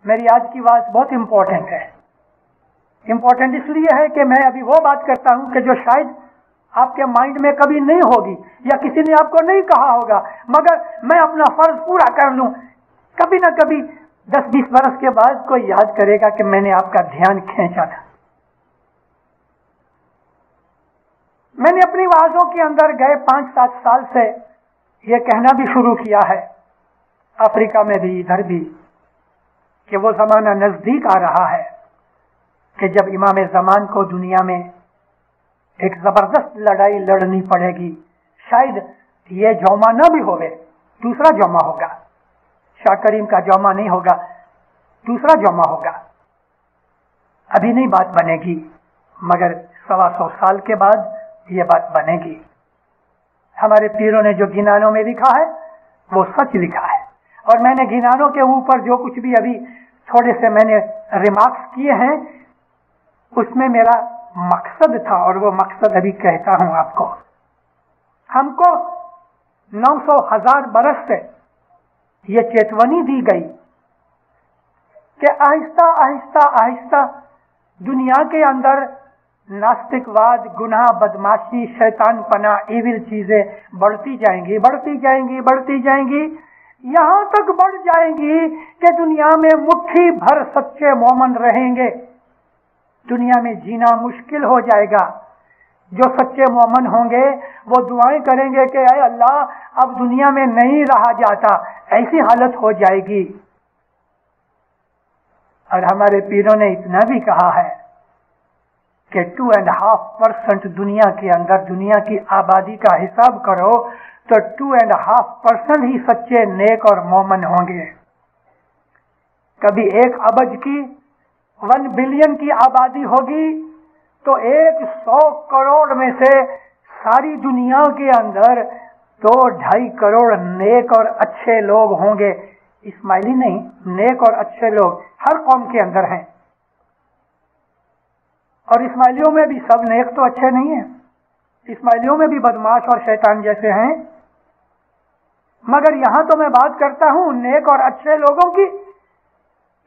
मेरी आज की बात बहुत इंपॉर्टेंट है। इंपॉर्टेंट इसलिए है कि मैं अभी वो बात करता हूं कि जो शायद आपके माइंड में कभी नहीं होगी या किसी ने आपको नहीं कहा होगा, मगर मैं अपना फर्ज पूरा कर लूं। कभी ना कभी 10-20 बरस के बाद कोई याद करेगा कि मैंने आपका ध्यान खींचा था। मैंने अपनी वाजों के अंदर गए 5-7 साल से ये कहना भी शुरू किया है, अफ्रीका में भी इधर भी, कि वो जमाना नजदीक आ रहा है कि जब इमाम ज़मान को दुनिया में एक जबरदस्त लड़ाई लड़नी पड़ेगी। शायद ये जौमा न भी होवे, दूसरा जौमा होगा। शाह करीम का जौमा नहीं होगा, दूसरा जौमा होगा। अभी नहीं बात बनेगी, मगर 125 साल के बाद ये बात बनेगी। हमारे पीरों ने जो गिनानों में लिखा है वो सच लिखा है, और मैंने गिनानों के ऊपर जो कुछ भी अभी थोड़े से मैंने रिमार्क्स किए हैं, उसमें मेरा मकसद था, और वो मकसद अभी कहता हूं आपको। हमको 900,000 बरस से ये चेतवनी दी गई कि आहिस्ता आहिस्ता आहिस्ता दुनिया के अंदर नास्तिकवाद, गुनाह, बदमाशी, शैतानपना, इविल चीजें बढ़ती जाएंगी, बढ़ती जाएंगी, बढ़ती जाएंगी, यहां तक बढ़ जाएंगी कि दुनिया में मुट्ठी भर सच्चे मोमन रहेंगे। दुनिया में जीना मुश्किल हो जाएगा। जो सच्चे मोमन होंगे वो दुआएं करेंगे कि ऐ अल्लाह, अब दुनिया में नहीं रहा जाता, ऐसी हालत हो जाएगी। और हमारे पीरों ने इतना भी कहा है कि 2.5% दुनिया के अंदर, दुनिया की आबादी का हिसाब करो तो 2.5% ही सच्चे नेक और मोमन होंगे। कभी 1 अरब की 1 बिलियन की आबादी होगी तो 100 करोड़ में से सारी दुनिया के अंदर 2-2.5 करोड़ नेक और अच्छे लोग होंगे। इस्माइली नहीं, नेक और अच्छे लोग हर कौम के अंदर हैं, और इस्माइलियों में भी सब नेक तो अच्छे नहीं हैं। इस्माइलियों में भी बदमाश और शैतान जैसे हैं। मगर यहां तो मैं बात करता हूं नेक और अच्छे लोगों की,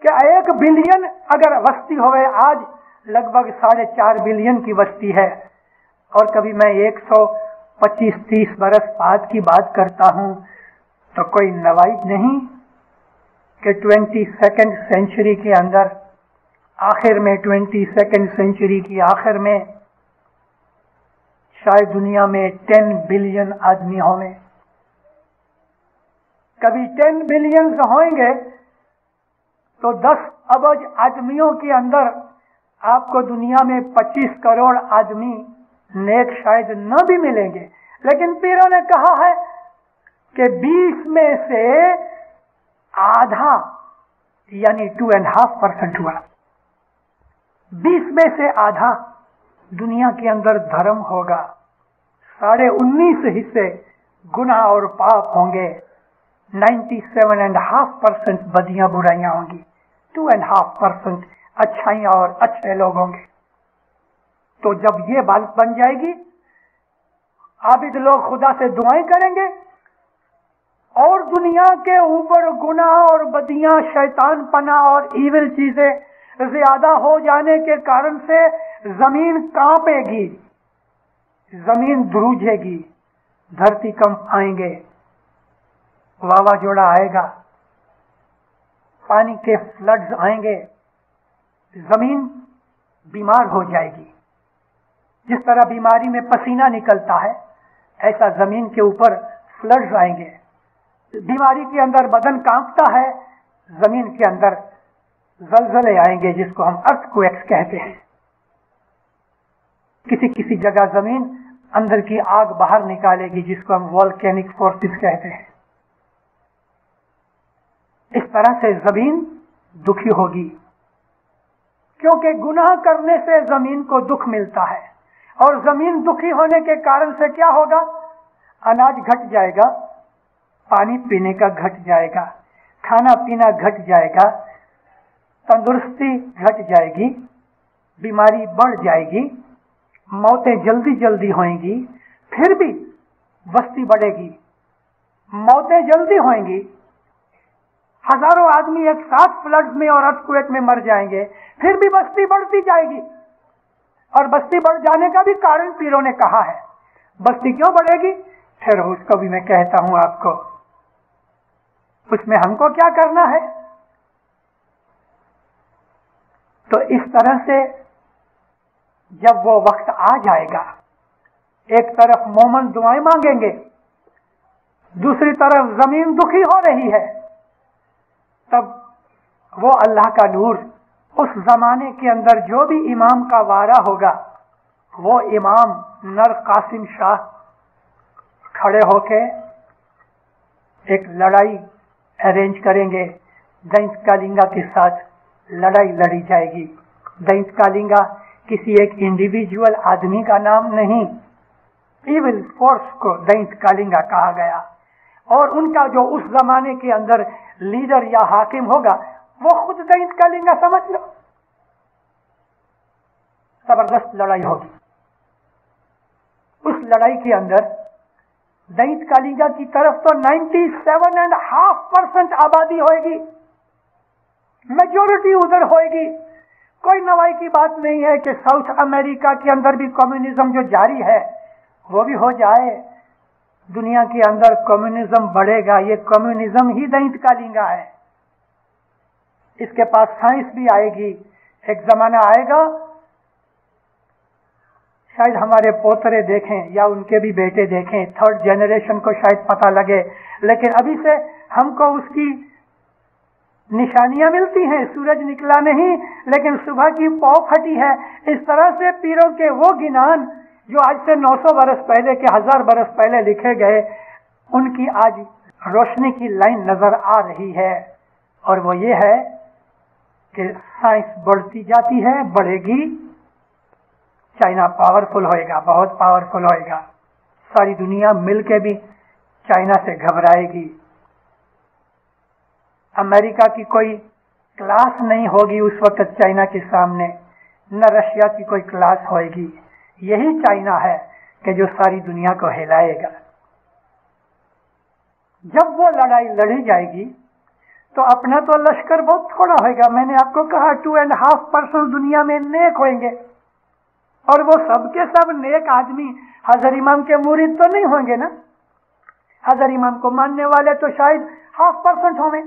कि 1 बिलियन अगर वस्ती होवे, आज लगभग 4.5 बिलियन की वस्ती है, और कभी मैं 125-30 बरस बाद की बात करता हूं, तो कोई नवाइद नहीं कि 22nd सेंचुरी के अंदर, आखिर में 22nd सेंचुरी की आखिर में शायद दुनिया में 10 बिलियन आदमी होंगे। कभी 10 बिलियन होंगे तो 10 अरब आदमियों के अंदर आपको दुनिया में 25 करोड़ आदमी नेक शायद न भी मिलेंगे। लेकिन पीरों ने कहा है कि 20 में से आधा, यानी 2.5% हुआ। 20 में से आधा दुनिया के अंदर धर्म होगा, 19.5 हिस्से गुनाह और पाप होंगे, 97.5% बदियां बुराइयां होंगी, 2.5% अच्छाइयां और अच्छे लोग होंगे। तो जब ये बात बन जाएगी, आबिद लोग खुदा से दुआएं करेंगे, और दुनिया के ऊपर गुनाह और बदियां, शैतानपना और इविल चीजें ज्यादा हो जाने के कारण से जमीन कांपेगी, जमीन ध्रुजेगी, धरती कंप आएंगे, वावाजोड़ा आएगा, पानी के फ्लड्स आएंगे, जमीन बीमार हो जाएगी। जिस तरह बीमारी में पसीना निकलता है, ऐसा जमीन के ऊपर फ्लड्स आएंगे। बीमारी के अंदर बदन कांपता है, जमीन के अंदर जलजले आएंगे, जिसको हम अर्थक्वेक्स कहते हैं। किसी किसी जगह जमीन अंदर की आग बाहर निकालेगी, जिसको हम वोल्केनिक फोर्सेस कहते हैं। इस तरह से जमीन दुखी होगी, क्योंकि गुनाह करने से जमीन को दुख मिलता है, और जमीन दुखी होने के कारण से क्या होगा? अनाज घट जाएगा, पानी पीने का घट जाएगा, खाना पीना घट जाएगा, तंदुरुस्ती घट जाएगी, बीमारी बढ़ जाएगी, मौतें जल्दी जल्दी होंगी। फिर भी वस्ती बढ़ेगी, मौतें जल्दी होंगी, हजारों आदमी एक साथ फ्लड में और अर्थक्वेक में मर जाएंगे, फिर भी बस्ती बढ़ती जाएगी। और बस्ती बढ़ जाने का भी कारण पीरों ने कहा है। बस्ती क्यों बढ़ेगी, फिर उसको भी मैं कहता हूं आपको, उसमें हमको क्या करना है। तो इस तरह से जब वो वक्त आ जाएगा, एक तरफ मोमन दुआएं मांगेंगे, दूसरी तरफ जमीन दुखी हो रही है, तब वो अल्लाह का नूर उस जमाने के अंदर जो भी इमाम का वारा होगा, वो इमाम नर कासिम शाह खड़े होके एक लड़ाई अरेंज करेंगे। दैंत कालिंगा के साथ लड़ाई लड़ी जाएगी। दैंत कालिंगा किसी एक इंडिविजुअल आदमी का नाम नहीं, इविल फोर्स को दैंत कालिंगा कहा गया। और उनका जो उस जमाने के अंदर लीडर या हाकिम होगा, वो खुद दैंत कालिंगा समझ लो। जबरदस्त लड़ाई होगी। उस लड़ाई के अंदर दैंत कालिंगा की तरफ तो 97.5% आबादी होगी, मेजोरिटी उधर होगी। कोई नवाई की बात नहीं है कि साउथ अमेरिका के अंदर भी कम्युनिज्म जो जारी है वो भी हो जाए। दुनिया के अंदर कम्युनिज्म बढ़ेगा, ये कम्युनिज्म ही दैंत कालिंगा है। इसके पास साइंस भी आएगी। एक जमाना आएगा, शायद हमारे पोतरे देखें या उनके भी बेटे देखें, थर्ड जनरेशन को शायद पता लगे, लेकिन अभी से हमको उसकी निशानियां मिलती हैं। सूरज निकला नहीं, लेकिन सुबह की पौ फटी है। इस तरह से पीरों के वो गिनान जो आज से 900 बरस पहले के 1000 बरस पहले लिखे गए, उनकी आज रोशनी की लाइन नजर आ रही है। और वो ये है कि साइंस बढ़ती जाती है, बढ़ेगी। चाइना पावरफुल होएगा, बहुत पावरफुल होएगा। सारी दुनिया मिलके भी चाइना से घबराएगी। अमेरिका की कोई क्लास नहीं होगी उस वक्त चाइना के सामने, न रशिया की कोई क्लास होएगी। यही चाइना है कि जो सारी दुनिया को हिलाएगा। जब वो लड़ाई लड़ी जाएगी तो अपना तो लश्कर बहुत थोड़ा होएगा। मैंने आपको कहा 2.5% दुनिया में नेक होंगे, और वो सबके सब नेक आदमी हजर इमाम के मुरीद तो नहीं होंगे ना। हजर इमाम को मानने वाले तो शायद 0.5% होंगे,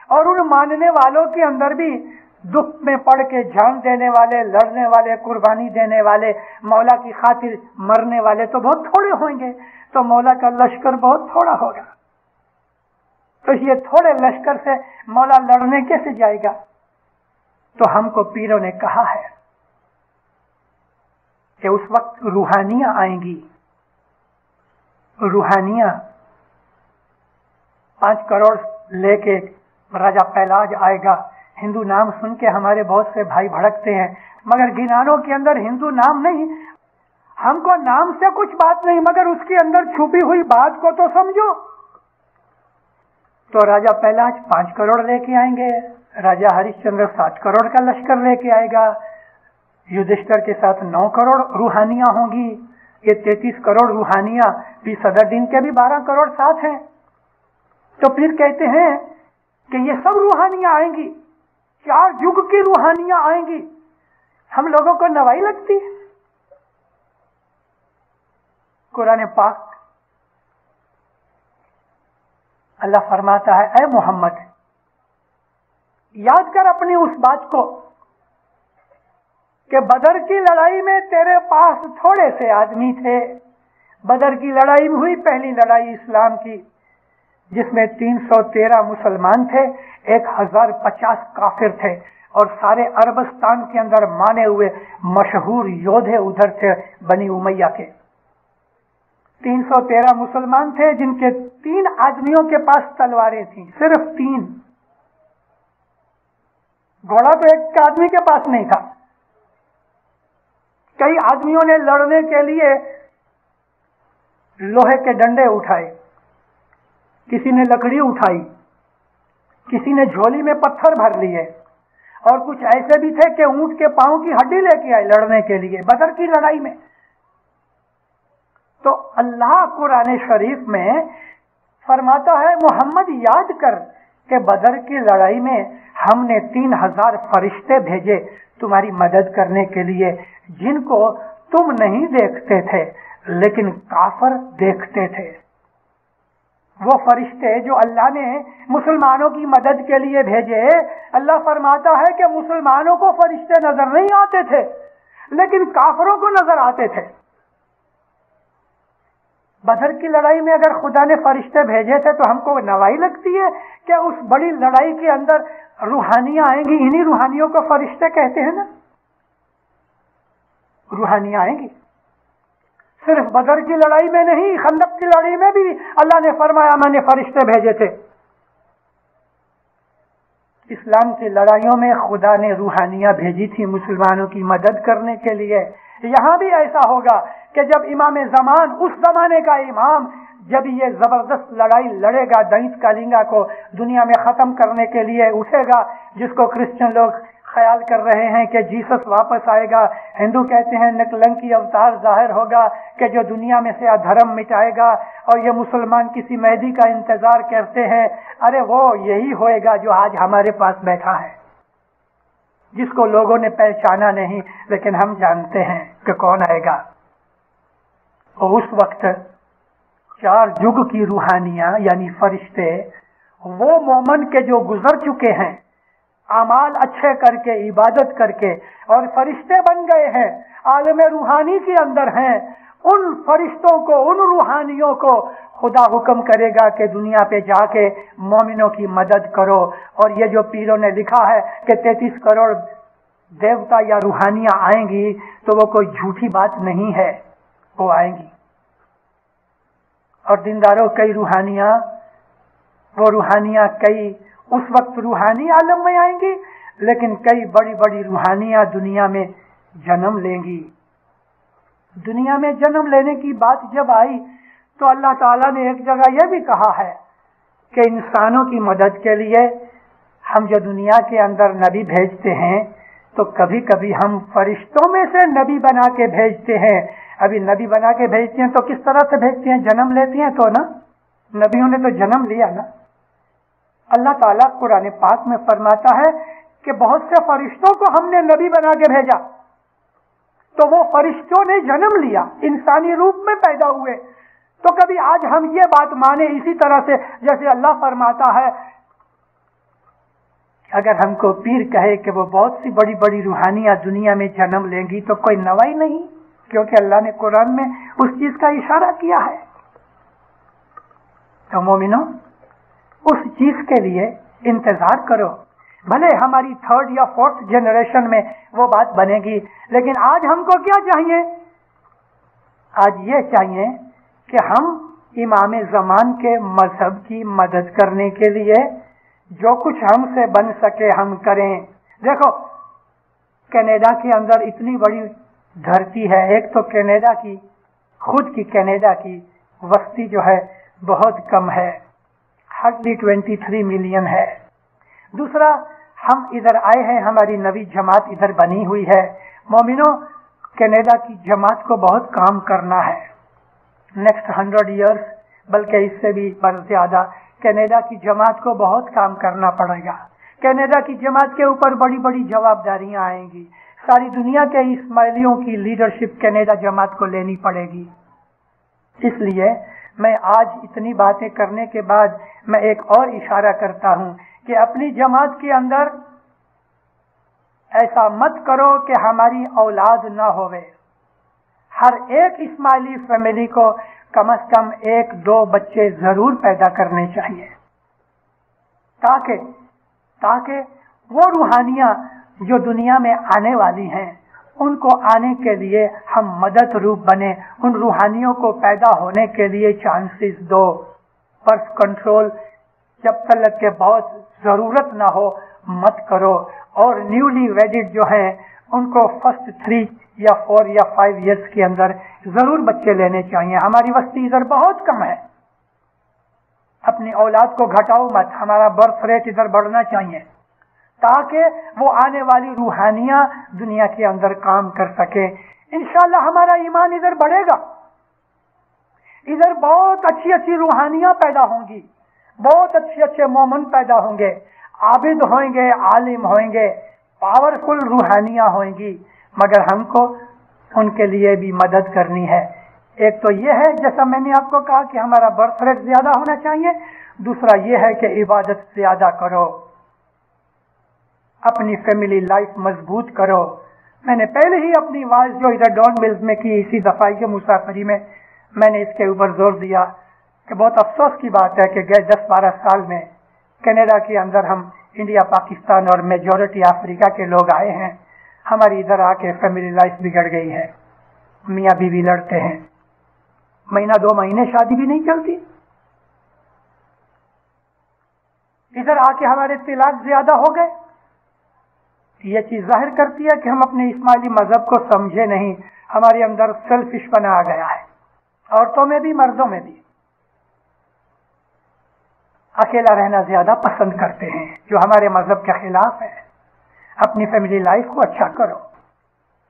और उन मानने वालों के अंदर भी दुख में पड़ के जान देने वाले, लड़ने वाले, कुर्बानी देने वाले, मौला की खातिर मरने वाले तो बहुत थोड़े होंगे। तो मौला का लश्कर बहुत थोड़ा होगा। तो ये थोड़े लश्कर से मौला लड़ने कैसे जाएगा। तो हमको पीरों ने कहा है कि उस वक्त रूहानियां आएंगी। रूहानियां 5 करोड़ लेके राजा पहलाज आएगा। हिंदू नाम सुन के हमारे बहुत से भाई भड़कते हैं, मगर गिनानों के अंदर हिंदू नाम नहीं। हमको नाम से कुछ बात नहीं, मगर उसके अंदर छुपी हुई बात को तो समझो। तो राजा पहलाज 5 करोड़ लेके आएंगे, राजा हरिश्चंद्र 7 करोड़ का लश्कर लेके आएगा, युधिष्ठिर के साथ 9 करोड़ रूहानियां होंगी। ये 33 करोड़ रूहानियां भी सदर दिन के भी 12 करोड़ साथ हैं। तो फिर कहते हैं कि ये सब रूहानियां आएंगी, 4 युग की रूहानियां आएंगी। हम लोगों को नवाई लगती है। कुरान पाक अल्लाह फरमाता है, ऐ मोहम्मद याद कर अपनी उस बात को कि बदर की लड़ाई में तेरे पास थोड़े से आदमी थे। बदर की लड़ाई में हुई पहली लड़ाई इस्लाम की, जिसमें 313 मुसलमान थे, 1050 काफिर थे, और सारे अरबस्तान के अंदर माने हुए मशहूर योद्धे उधर थे बनी उमैया के। 313 मुसलमान थे, जिनके 3 आदमियों के पास तलवारें थीं, सिर्फ 3। घोड़ा तो एक आदमी के पास नहीं था। कई आदमियों ने लड़ने के लिए लोहे के डंडे उठाए, किसी ने लकड़ी उठाई, किसी ने झोली में पत्थर भर लिए, और कुछ ऐसे भी थे कि ऊंट के पांव की हड्डी लेके आए लड़ने के लिए बदर की लड़ाई में। तो अल्लाह कुरान शरीफ में फरमाता है, मोहम्मद याद कर کہ بدر کی لڑائی میں ہم نے 3000 فرشتے بھیجے تمہاری مدد کرنے کے لیے، جن کو تم نہیں دیکھتے تھے لیکن کافر دیکھتے تھے۔ وہ فرشتے جو اللہ نے مسلمانوں کی مدد کے لیے بھیجے، اللہ فرماتا ہے کہ مسلمانوں کو فرشتے نظر نہیں آتے تھے لیکن کافروں کو نظر آتے تھے۔ بدر کی لڑائی میں اگر خدا نے فرشتے بھیجے تھے تو ہم کو نوائی لگتی ہے کہ اس بڑی لڑائی کے اندر روحانیاں آئیں گی۔ انہی روحانیوں کو فرشتے کہتے ہیں نا، روحانیاں آئیں گی۔ صرف بدر کی لڑائی میں نہیں، خندق کی لڑائی میں بھی اللہ نے فرمایا میں نے فرشتے بھیجے تھے۔ اسلام کی لڑائیوں میں خدا نے روحانیاں بھیجی تھی مسلمانوں کی مدد کرنے کے لیے۔ یہاں بھی ایسا ہوگا کہ جب امام زمان، اس زمانے کا امام، جب یہ زبردست لڑائی لڑے گا، دینت کالنگا کو دنیا میں ختم کرنے کے لیے اٹھے گا، جس کو کرسچن لوگ خیال کر رہے ہیں کہ جیسس واپس آئے گا، ہندو کہتے ہیں نکلنکی اوتار ظاہر ہوگا کہ جو دنیا میں سے ادھرم مٹائے گا، اور یہ مسلمان کسی مہدی کا انتظار کرتے ہیں۔ ارے وہ یہی ہوئے گا جو آج ہمارے پاس بیٹھا ہے، جس کو لوگوں نے پہچانا نہیں لیکن ہم جانتے ہیں کہ کون آئے گا۔ اور اس وقت 4 جگ کی روحانیاں یعنی فرشتے، وہ مومن کے جو گزر چکے ہیں اعمال اچھے کر کے، عبادت کر کے، اور فرشتے بن گئے ہیں، عالم روحانی کے اندر ہیں، ان فرشتوں کو، ان روحانیوں کو خدا حکم کرے گا کہ دنیا پہ جا کے مومنوں کی مدد کرو۔ اور یہ جو پیروں نے لکھا ہے کہ 33 کروڑ دیوتا یا روحانیاں آئیں گی، تو وہ کوئی جھوٹی بات نہیں ہے، وہ آئیں گی۔ اور دینداروں، کئی روحانیاں، وہ روحانیاں کئی اس وقت روحانی عالم میں آئیں گی، لیکن کئی بڑی بڑی روحانیاں دنیا میں جنم لیں گی۔ دنیا میں جنم لینے کی بات جب آئی تو اللہ تعالیٰ نے ایک جگہ یہ بھی کہا ہے کہ انسانوں کی مدد کے لیے ہم جو دنیا کے اندر نبی بھیجتے ہیں تو کبھی کبھی ہم فرشتوں میں سے نبی بنا کے بھیجتے ہیں۔ ابھی نبی بنا کے بھیجتے ہیں تو کس طرح سے بھیجتے ہیں؟ جنم لیتے ہیں تو نا، نبیوں نے تو جنم لیا نا۔ اللہ تعالیٰ قرآن پاک میں فرماتا ہے کہ بہت سے فرشتوں کو ہم نے نبی بنا کے بھیجا، تو وہ فرشتوں نے جنم لیا، انسانی روپ میں پیدا ہوئے۔ تو کبھی آج ہم یہ بات مانیں اسی طرح سے جیسے اللہ فرماتا ہے، اگر ہم کو پیر کہے کہ وہ بہت سی بڑی بڑی روحانیاں دنیا میں جنم لیں گی تو کوئی نوائی نہیں، کیونکہ اللہ نے قرآن میں اس چیز کا اشارہ کیا ہے۔ تو مومنوں، اس چیز کے لیے انتظار کرو، بھلے ہماری 3rd یا 4th جنریشن میں وہ بات بنے گی، لیکن آج ہم کو کیا چاہیے؟ آج یہ چاہیے کہ ہم امام زمان کے مذہب کی مدد کرنے کے لیے جو کچھ ہم سے بن سکے ہم کریں۔ دیکھو، کینیڈا کے اندر اتنی بڑی دھرتی ہے، ایک تو کینیڈا کی خود کی کینیڈا کی وسطی جو ہے بہت کم ہے، hardly 23 ملین ہے۔ دوسرا، ہم ادھر آئے ہیں، ہماری نوی جماعت ادھر بنی ہوئی ہے۔ مومنوں، کینیڈا کی جماعت کو بہت کام کرنا ہے، نیکسٹ 100 ایئرز، بلکہ اس سے بھی زیادہ کینیڈا کی جماعت کو بہت کام کرنا پڑے گا۔ کینیڈا کی جماعت کے اوپر بڑی بڑی جوابداریاں آئیں گی، ساری دنیا کے اسماعیلیوں کی لیڈرشپ کینیڈا جماعت کو لینی پڑے گی۔ اس لیے میں آج اتنی باتیں کرنے کے بعد میں ایک اور اشارہ کرتا ہوں کہ اپنی جماعت کے اندر ایسا مت کرو کہ ہماری اولاد نہ ہوئے۔ ہر ایک اسماعیلی فیملی کو کم از کم 1-2 بچے ضرور پیدا کرنے چاہیے، تاکہ وہ روحانیاں جو دنیا میں آنے والی ہیں ان کو آنے کے لیے ہم مدد روپ بنے، ان روحانیوں کو پیدا ہونے کے لیے چانسز دو۔ برتھ کنٹرول جب تک کہ بہت ضرورت نہ ہو مت کرو، اور نیولی ویڈڈ جو ہیں ان کو فرسٹ 3 یا 4 یا 5 ایئرس کے اندر ضرور بچے لینے چاہیے۔ ہماری وسطی ادھر بہت کم ہے، اپنی اولاد کو گھٹاؤ مت، ہمارا برتھ ریٹ ادھر بڑھنا چاہیے تاکہ وہ آنے والی روحانیاں دنیا کے اندر کام کر سکے۔ انشاءاللہ ہمارا ایمان ادھر بڑھے گا، ادھر بہت اچھی اچھی روحانیاں پیدا ہوں گی۔ बहुत अच्छे अच्छे मोमन पैदा होंगे, आबिद होंगे, आलिम होंगे, पावरफुल रूहानियां होंगी, मगर हमको उनके लिए भी मदद करनी है। एक तो ये है, जैसा मैंने आपको कहा कि हमारा बर्थ रेट ज्यादा होना चाहिए, दूसरा ये है कि इबादत ज्यादा करो, अपनी फैमिली लाइफ मजबूत करो। मैंने पहले ही अपनी आवाज जो इधर डॉन मिल्स में की, इसी दफाई के मुसाफरी में, मैंने इसके ऊपर जोर दिया कि बहुत अफसोस की बात है कि गए 10-12 साल में कनाडा के अंदर हम इंडिया, पाकिस्तान और मेजॉरिटी अफ्रीका के लोग आए हैं। हमारी इधर आके फैमिली लाइफ बिगड़ गई है, मियाँ बीवी लड़ते हैं, महीना 2 महीने शादी भी नहीं चलती। इधर आके हमारे तिलाक ज्यादा हो गए। ये चीज जाहिर करती है कि हम अपने इस्माइली मजहब को समझे नहीं। हमारे अंदर सेल्फिश बना आ गया है, औरतों में भी मर्दों में भी। अकेला रहना ज्यादा पसंद करते हैं, जो हमारे मजहब के खिलाफ है। अपनी फैमिली लाइफ को अच्छा करो,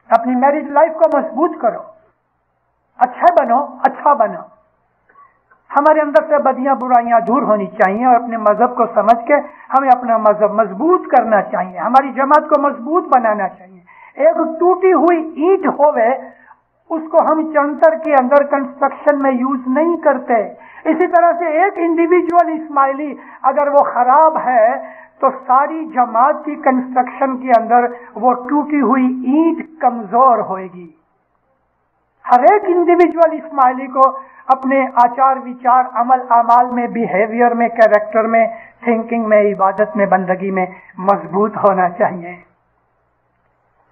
अपनी मैरिज लाइफ को मजबूत करो, अच्छा बनो। हमारे अंदर से बदियां बुराइयां दूर होनी चाहिए और अपने मजहब को समझ के हमें अपना मजहब मजबूत करना चाहिए, हमारी जमात को मजबूत बनाना चाहिए। एक टूटी हुई ईंट होवे, उसको हम चंतर के अंदर कंस्ट्रक्शन में यूज नहीं करते। इसी तरह से एक इंडिविजुअल इस्माइली अगर वो खराब है तो सारी जमात की कंस्ट्रक्शन के अंदर वो टूटी हुई ईंट कमजोर होएगी। हर एक इंडिविजुअल इस्माइली को अपने आचार विचार, अमल अमाल में, बिहेवियर में, कैरेक्टर में, थिंकिंग में, इबादत में, बंदगी में मजबूत होना चाहिए।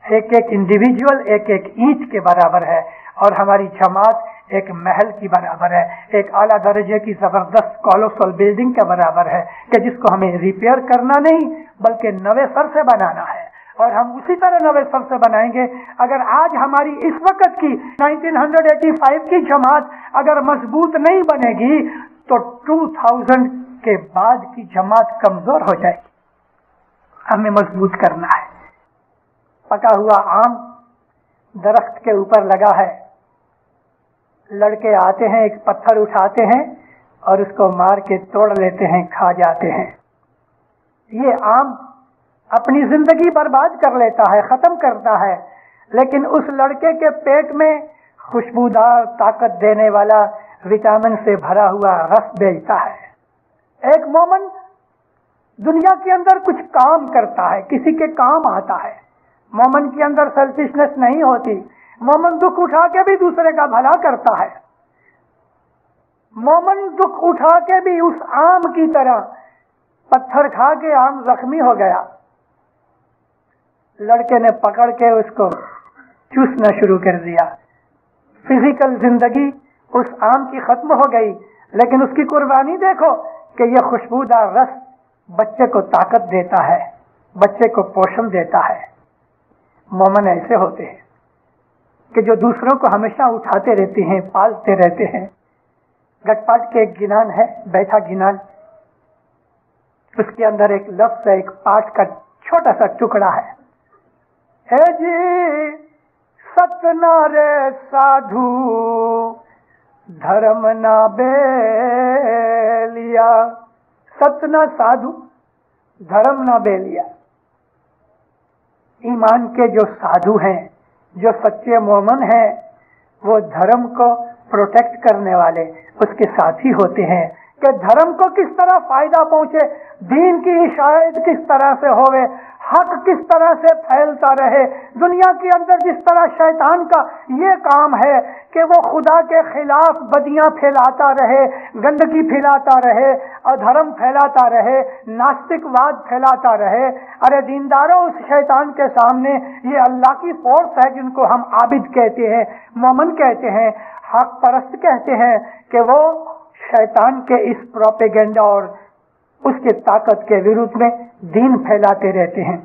एक एक इंडिविजुअल एक एक ईंट के बराबर है और हमारी जमात एक महल की बराबर है, एक आला दर्जे की जबरदस्त कोलोसल बिल्डिंग के बराबर है कि जिसको हमें रिपेयर करना नहीं बल्कि नवे सर से बनाना है। और हम उसी तरह नवे सर से बनाएंगे। अगर आज हमारी इस वक्त की 1985 की जमात अगर मजबूत नहीं बनेगी तो 2000 के बाद की जमात कमजोर हो जाएगी। हमें मजबूत करना है। पका हुआ आम दरख्त के ऊपर लगा है, लड़के आते हैं, एक पत्थर उठाते हैं और उसको मार के तोड़ लेते हैं, खा जाते हैं। ये आम अपनी जिंदगी बर्बाद कर लेता है, खत्म करता है, लेकिन उस लड़के के पेट में खुशबूदार ताकत देने वाला विटामिन से भरा हुआ रस बेचता है। एक मोमन दुनिया के अंदर कुछ काम करता है, किसी के काम आता है। मोमन के अंदर सेल्फिशनेस नहीं होती। मोमन दुख उठा के भी दूसरे का भला करता है। मोमन दुख उठा के भी उस आम की तरह, पत्थर खा के आम जख्मी हो गया, लड़के ने पकड़ के उसको चूसना शुरू कर दिया। फिजिकल जिंदगी उस आम की खत्म हो गई, लेकिन उसकी कुर्बानी देखो कि यह खुशबूदार रस बच्चे को ताकत देता है, बच्चे को पोषण देता है। मोमन ऐसे होते हैं कि जो दूसरों को हमेशा उठाते रहते हैं, पालते रहते हैं। गटपाट के एक गिनान है, बैठा गिनान, उसके अंदर एक लफ्ज है, एक पाठ का छोटा सा टुकड़ा है। हे जी सतनारे साधु धर्म ना बेलिया, सतना साधु धर्म ना बेलिया। ईमान के जो साधु हैं, जो सच्चे मोमन हैं, वो धर्म को प्रोटेक्ट करने वाले उसके साथी होते हैं कि धर्म को किस तरह फायदा पहुंचे, दीन की इशायत किस तरह से होवे, हक किस तरह से फैलता रहे। दुनिया के अंदर जिस तरह शैतान का ये काम है कि वो खुदा के खिलाफ बदियां फैलाता रहे, गंदगी फैलाता रहे, अधर्म फैलाता रहे, नास्तिकवाद फैलाता रहे। अरे दीनदारों, उस शैतान के सामने ये अल्लाह की फोर्स है जिनको हम आबिद कहते हैं, मोमन कहते हैं, हक परस्त कहते हैं, कि वो शैतान के इस प्रोपेगेंडा और उसके ताकत के विरुद्ध में दीन फैलाते रहते हैं,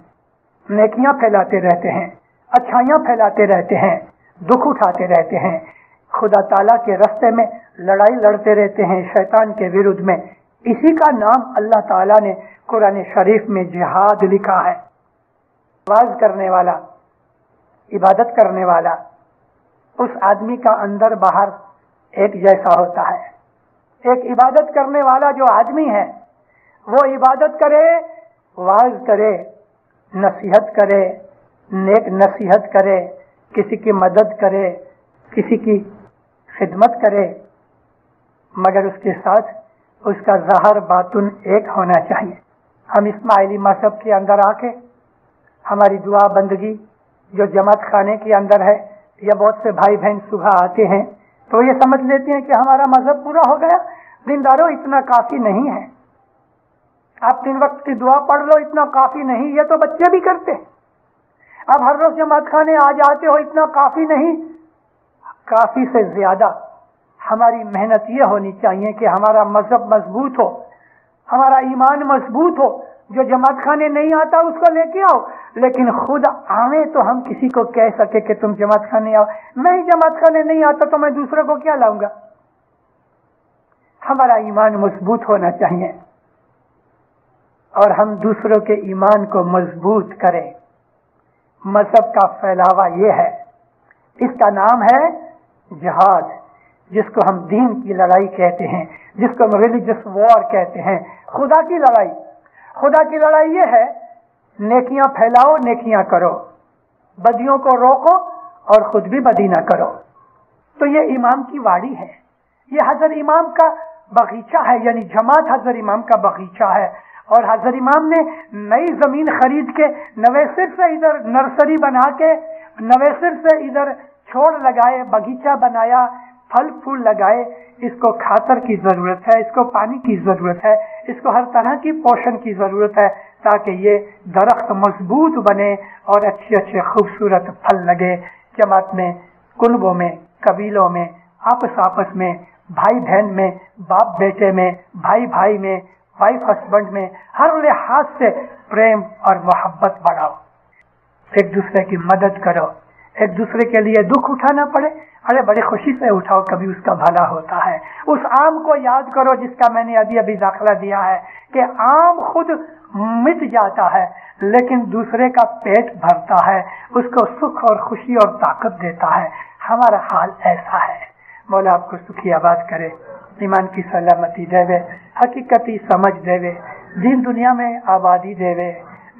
नेकियां फैलाते रहते हैं, अच्छाइयां फैलाते रहते हैं, दुख उठाते रहते हैं, खुदा ताला के रास्ते में लड़ाई लड़ते रहते हैं शैतान के विरुद्ध में। इसी का नाम अल्लाह ताला ने कुरान शरीफ में जिहाद लिखा है। वाज करने वाला, इबादत करने वाला, उस आदमी का अंदर बाहर एक जैसा होता है। एक इबादत करने वाला जो आदमी है وہ عبادت کرے, واعظ کرے, نصیحت کرے, نیک نصیحت کرے, کسی کی مدد کرے, کسی کی خدمت کرے, مگر اس کے ساتھ اس کا ظاہر باطن ایک ہونا چاہیے. ہم اسماعیلی مذہب کے اندر آ کے ہماری دعا بندگی جو جماعت خانے کے اندر ہے, یا بہت سے بھائی بہن صبح آتے ہیں تو یہ سمجھ لیتے ہیں کہ ہمارا مذہب پورا ہو گیا. دینداروں, اتنا کافی نہیں ہے. آپ 3 وقت کی دعا پڑھ لو, اتنا کافی نہیں. یہ تو بچے بھی کرتے ہیں. اب ہر روز جماعت خانے آ جاتے ہو, اتنا کافی نہیں. کافی سے زیادہ ہماری محنت یہ ہونی چاہیے کہ ہمارا مذہب مضبوط ہو, ہمارا ایمان مضبوط ہو. جو جماعت خانے نہیں آتا اس کو لے کے آؤ, لیکن خود آئے تو ہم کسی کو کہہ سکے کہ تم جماعت خانے آؤ. میں ہی جماعت خانے نہیں آتا تو میں دوسرے کو کیا لاؤں گا؟ ہمارا ایمان مضبوط ہونا چاہیے اور ہم دوسروں کے ایمان کو مضبوط کریں. مذہب کا پھیلاوا یہ ہے, اس کا نام ہے جہاد, جس کو ہم دین کی لڑائی کہتے ہیں, جس کو ہم ریلیجس وار کہتے ہیں. خدا کی لڑائی. خدا کی لڑائی یہ ہے, نیکیاں پھیلاؤ, نیکیاں کرو, بدیوں کو روکو اور خود بھی بدی نہ کرو. تو یہ امام کی واڑی ہے, یہ حضرت امام کا باغیچہ ہے, یعنی جماعت حضرت امام کا باغیچہ ہے. اور حضرت امام نے نئی زمین خرید کے نویسر سے ادھر نرسری بنا کے, نویسر سے ادھر چھوڑ لگائے, باغیچہ بنایا, پھل پھول لگائے. اس کو کھاتر کی ضرورت ہے, اس کو پانی کی ضرورت ہے, اس کو ہر طرح کی پوشن کی ضرورت ہے تاکہ یہ درخت مضبوط بنے اور اچھے اچھے خوبصورت پھل لگے. جماعت میں, کنبوں میں, قبیلوں میں, آپس میں, بھائی بہن میں, باپ بیٹے میں, بھائی بھائی میں, وائف ہسبینڈ میں, ہر لحاظ سے پریم اور محبت بڑھاؤ. ایک دوسرے کی مدد کرو, ایک دوسرے کے لیے دکھ اٹھانا پڑے, ارے بڑے خوشی سے اٹھاؤ, کبھی اس کا بھلا ہوتا ہے. اس آم کو یاد کرو جس کا میں نے ابھی داخلہ دیا ہے کہ آم خود مٹ جاتا ہے لیکن دوسرے کا پیٹ بھرتا ہے, اس کو سکھ اور خوشی اور طاقت دیتا ہے. ہمارا حال ایسا ہے. مولا آپ کو سکھی آباد کرے, ایمان کی سلامتی دے, حقیقتی سمجھ دے, دین دنیا میں آبادی دے.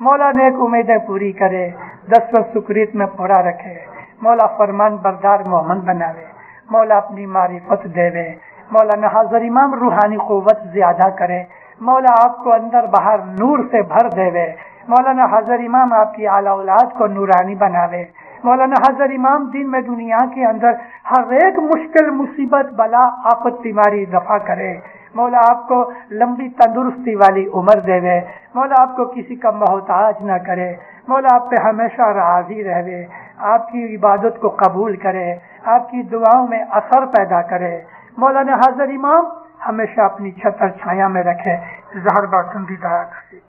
مولا نیک امیدیں پوری کرے, 10 وقت سکریت میں پورا رکھے. مولا فرمان بردار مومن بناوے. مولا اپنی معرفت دے. مولانا حضرت امام روحانی قوت زیادہ کرے. مولا آپ کو اندر باہر نور سے بھر دے. مولانا حضرت امام آپ کی اعلی اولاد کو نورانی بناوے. مولانا حضرت امام دین میں دنیا کے اندر ہر ایک مشکل مصیبت بلا آفت بیماری دفع کرے. مولا آپ کو لمبی تندرستی والی عمر دے. مولا آپ کو کسی کا محتاج نہ کرے. مولا آپ پہ ہمیشہ راضی رہے, آپ کی عبادت کو قبول کرے, آپ کی دعاؤں میں اثر پیدا کرے. مولانا حضرت امام ہمیشہ اپنی چھتر چھایا میں رکھے. ظاہر باطن دی دعا کرے.